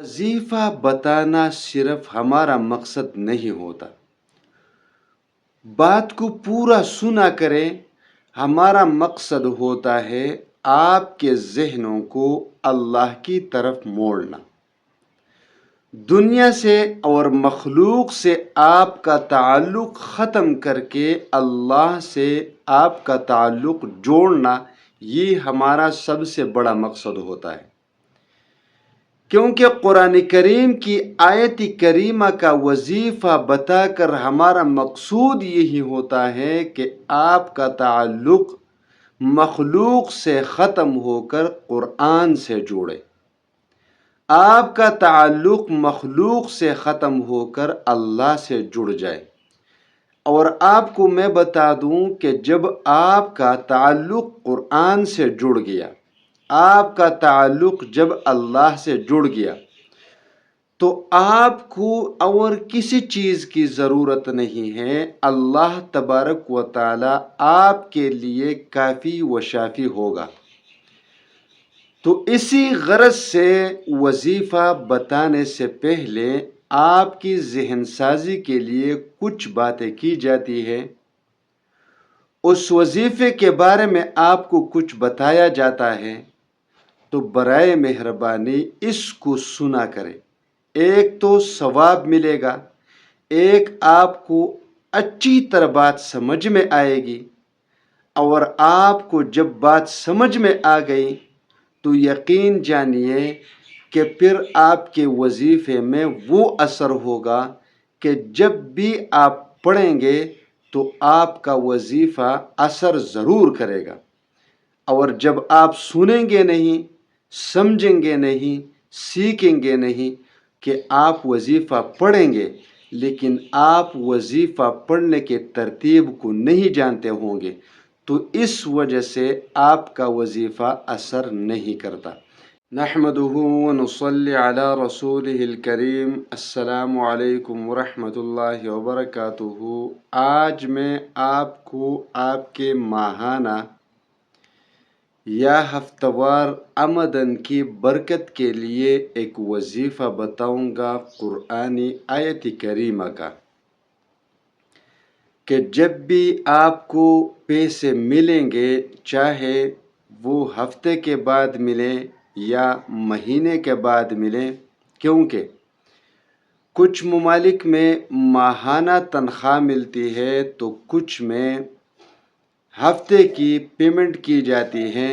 وظیفہ بتانا صرف ہمارا مقصد نہیں ہوتا، بات کو پورا سنا کریں۔ ہمارا مقصد ہوتا ہے آپ کے ذہنوں کو اللہ کی طرف موڑنا، دنیا سے اور مخلوق سے آپ کا تعلق ختم کر کے اللہ سے آپ کا تعلق جوڑنا، یہ ہمارا سب سے بڑا مقصد ہوتا ہے۔ کیونکہ قرآن کریم کی آیت کریمہ کا وظیفہ بتا کر ہمارا مقصود یہی ہوتا ہے کہ آپ کا تعلق مخلوق سے ختم ہو کر قرآن سے جوڑے، آپ کا تعلق مخلوق سے ختم ہو کر اللہ سے جڑ جائے۔ اور آپ کو میں بتا دوں کہ جب آپ کا تعلق قرآن سے جڑ گیا، آپ کا تعلق جب اللہ سے جڑ گیا، تو آپ کو اور کسی چیز کی ضرورت نہیں ہے۔ اللہ تبارک و تعالی آپ کے لیے کافی و شافی ہوگا۔ تو اسی غرض سے وظیفہ بتانے سے پہلے آپ کی ذہن سازی کے لیے کچھ باتیں کی جاتی ہے۔ اس وظیفے کے بارے میں آپ کو کچھ بتایا جاتا ہے، تو برائے مہربانی اس کو سنا کرے۔ ایک تو ثواب ملے گا، ایک آپ کو اچھی طرح بات سمجھ میں آئے گی، اور آپ کو جب بات سمجھ میں آ گئی تو یقین جانیے کہ پھر آپ کے وظیفے میں وہ اثر ہوگا کہ جب بھی آپ پڑھیں گے تو آپ کا وظیفہ اثر ضرور کرے گا، اور جب آپ سنیں گے نہیں، سمجھیں گے نہیں، سیکھیں گے نہیں کہ آپ وظیفہ پڑھیں گے، لیکن آپ وظیفہ پڑھنے کے ترتیب کو نہیں جانتے ہوں گے، تو اس وجہ سے آپ کا وظیفہ اثر نہیں کرتا۔ نحمده ونصلي على رسوله الکریم۔ السلام علیکم ورحمۃ اللہ وبرکاتہ۔ آج میں آپ کو آپ کے ماہانہ یا ہفتہ وار آمدن کی برکت کے لیے ایک وظیفہ بتاؤں گا قرآنی آیت کریمہ کا، کہ جب بھی آپ کو پیسے ملیں گے، چاہے وہ ہفتے کے بعد ملے یا مہینے کے بعد ملے، کیونکہ کچھ ممالک میں ماہانہ تنخواہ ملتی ہے تو کچھ میں ہفتے کی پیمنٹ کی جاتی ہے،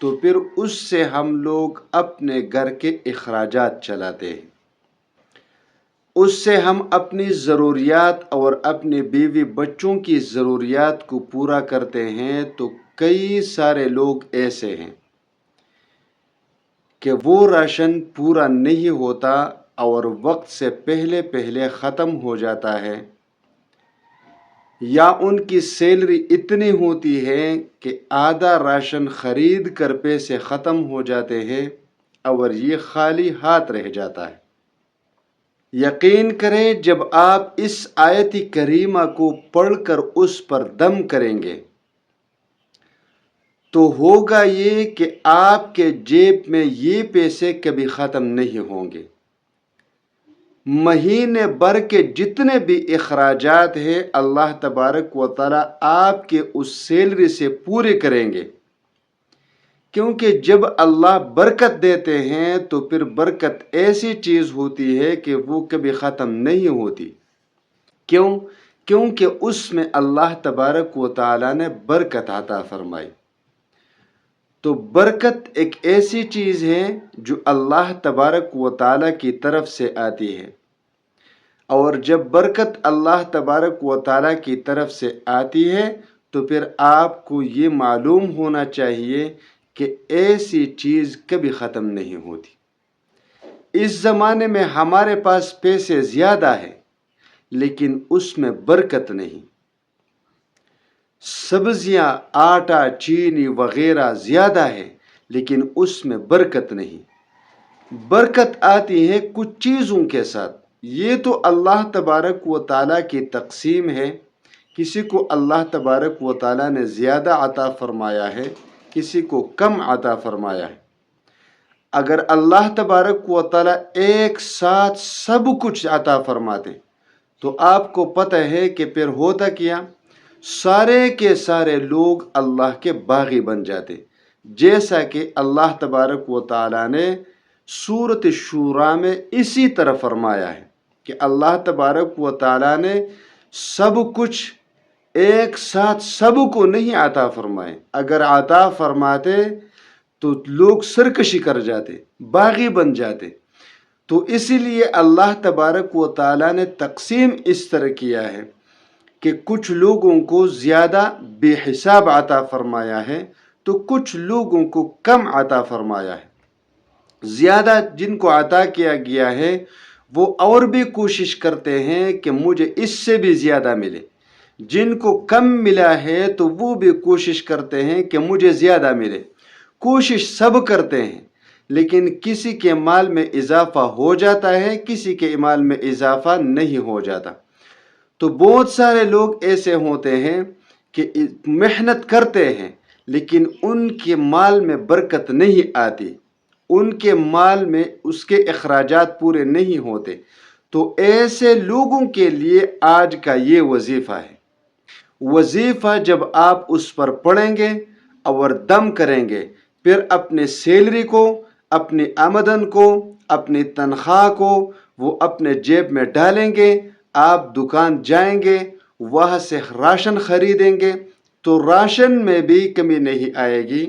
تو پھر اس سے ہم لوگ اپنے گھر کے اخراجات چلاتے ہیں، اس سے ہم اپنی ضروریات اور اپنے بیوی بچوں کی ضروریات کو پورا کرتے ہیں۔ تو کئی سارے لوگ ایسے ہیں کہ وہ راشن پورا نہیں ہوتا اور وقت سے پہلے پہلے ختم ہو جاتا ہے، یا ان کی سیلری اتنی ہوتی ہے کہ آدھا راشن خرید کر پیسے ختم ہو جاتے ہیں اور یہ خالی ہاتھ رہ جاتا ہے۔ یقین کریں، جب آپ اس آیت کریمہ کو پڑھ کر اس پر دم کریں گے تو ہوگا یہ کہ آپ کے جیب میں یہ پیسے کبھی ختم نہیں ہوں گے۔ مہینے بھر کے جتنے بھی اخراجات ہیں، اللہ تبارک و تعالی آپ کے اس سیلری سے پورے کریں گے، کیونکہ جب اللہ برکت دیتے ہیں تو پھر برکت ایسی چیز ہوتی ہے کہ وہ کبھی ختم نہیں ہوتی۔ کیونکہ اس میں اللہ تبارک و تعالی نے برکت عطا فرمائی۔ تو برکت ایک ایسی چیز ہے جو اللہ تبارک و تعالی کی طرف سے آتی ہے، اور جب برکت اللہ تبارک و تعالی کی طرف سے آتی ہے تو پھر آپ کو یہ معلوم ہونا چاہیے کہ ایسی چیز کبھی ختم نہیں ہوتی۔ اس زمانے میں ہمارے پاس پیسے زیادہ ہیں لیکن اس میں برکت نہیں۔ سبزیاں، آٹا، چینی وغیرہ زیادہ ہے لیکن اس میں برکت نہیں۔ برکت آتی ہے کچھ چیزوں کے ساتھ، یہ تو اللہ تبارک و تعالیٰ کی تقسیم ہے۔ کسی کو اللہ تبارک و تعالیٰ نے زیادہ عطا فرمایا ہے، کسی کو کم عطا فرمایا ہے۔ اگر اللہ تبارک و تعالیٰ ایک ساتھ سب کچھ عطا فرماتے تو آپ کو پتہ ہے کہ پھر ہوتا کیا، سارے کے سارے لوگ اللہ کے باغی بن جاتے، جیسا کہ اللہ تبارک و تعالیٰ نے سورۃ شورى میں اسی طرح فرمایا ہے کہ اللہ تبارک و تعالیٰ نے سب کچھ ایک ساتھ سب کو نہیں عطا فرمائے، اگر عطا فرماتے تو لوگ سرکشی کر جاتے، باغی بن جاتے۔ تو اسی لیے اللہ تبارک و تعالیٰ نے تقسیم اس طرح کیا ہے کہ کچھ لوگوں کو زیادہ بے حساب عطا فرمایا ہے تو کچھ لوگوں کو کم عطا فرمایا ہے۔ زیادہ جن کو عطا کیا گیا ہے وہ اور بھی کوشش کرتے ہیں کہ مجھے اس سے بھی زیادہ ملے، جن کو کم ملا ہے تو وہ بھی کوشش کرتے ہیں کہ مجھے زیادہ ملے، کوشش سب کرتے ہیں، لیکن کسی کے مال میں اضافہ ہو جاتا ہے، کسی کے مال میں اضافہ نہیں ہو جاتا۔ تو بہت سارے لوگ ایسے ہوتے ہیں کہ محنت کرتے ہیں لیکن ان کے مال میں برکت نہیں آتی، ان کے مال میں اس کے اخراجات پورے نہیں ہوتے۔ تو ایسے لوگوں کے لیے آج کا یہ وظیفہ ہے۔ وظیفہ جب آپ اس پر پڑھیں گے اور دم کریں گے، پھر اپنے سیلری کو، اپنی آمدن کو، اپنی تنخواہ کو وہ اپنے جیب میں ڈالیں گے، آپ دکان جائیں گے، وہاں سے راشن خریدیں گے تو راشن میں بھی کمی نہیں آئے گی،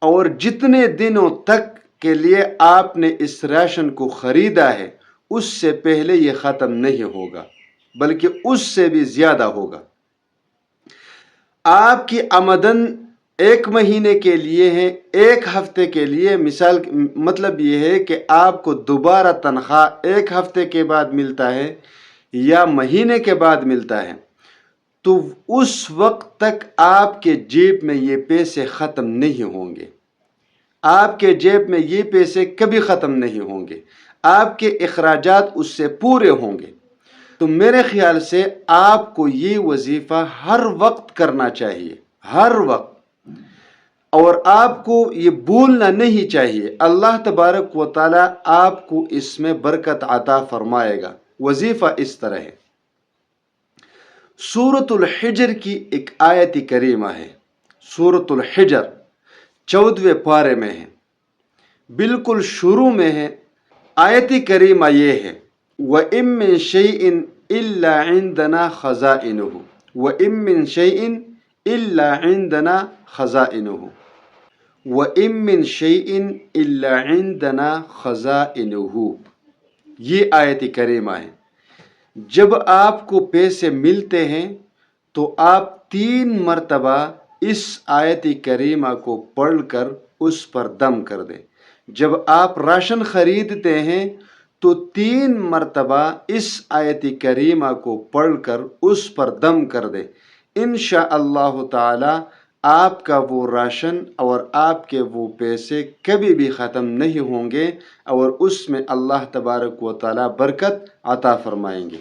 اور جتنے دنوں تک کے لیے آپ نے اس راشن کو خریدا ہے اس سے پہلے یہ ختم نہیں ہوگا بلکہ اس سے بھی زیادہ ہوگا۔ آپ کی آمدن ایک مہینے کے لیے ہے، ایک ہفتے کے لیے، مثال مطلب یہ ہے کہ آپ کو دوبارہ تنخواہ ایک ہفتے کے بعد ملتا ہے یا مہینے کے بعد ملتا ہے، تو اس وقت تک آپ کے جیب میں یہ پیسے ختم نہیں ہوں گے، آپ کے جیب میں یہ پیسے کبھی ختم نہیں ہوں گے، آپ کے اخراجات اس سے پورے ہوں گے۔ تو میرے خیال سے آپ کو یہ وظیفہ ہر وقت کرنا چاہیے، ہر وقت، اور آپ کو یہ بھولنا نہیں چاہیے۔ اللہ تبارک و تعالیٰ آپ کو اس میں برکت عطا فرمائے گا۔ وظیفہ اس طرح ہے۔ سورۃ الحجر کی ایک آیت کریمہ ہے، سورۃ الحجر 14ویں پارے میں ہے، بالکل شروع میں ہے۔ آیت کریمہ یہ ہے، وَإِن مِّن شَيْءٍ إِلَّا عِندَنَا خَزَائِنُهُ وَإِن مِّن شَيْءٍ إِلَّا عِندَنَا خَزَائِنُهُ وَإِن مِّن شَيْءٍ إِلَّا عِندَنَا خَزَائِنُهُ۔ یہ آیت کریمہ ہے۔ جب آپ کو پیسے ملتے ہیں تو آپ 3 مرتبہ اس آیت کریمہ کو پڑھ کر اس پر دم کر دیں۔ جب آپ راشن خریدتے ہیں تو 3 مرتبہ اس آیت کریمہ کو پڑھ کر اس پر دم کر دیں، انشاءاللہ تعالی آپ کا وہ راشن اور آپ کے وہ پیسے کبھی بھی ختم نہیں ہوں گے، اور اس میں اللہ تبارک و تعالی برکت عطا فرمائیں گے۔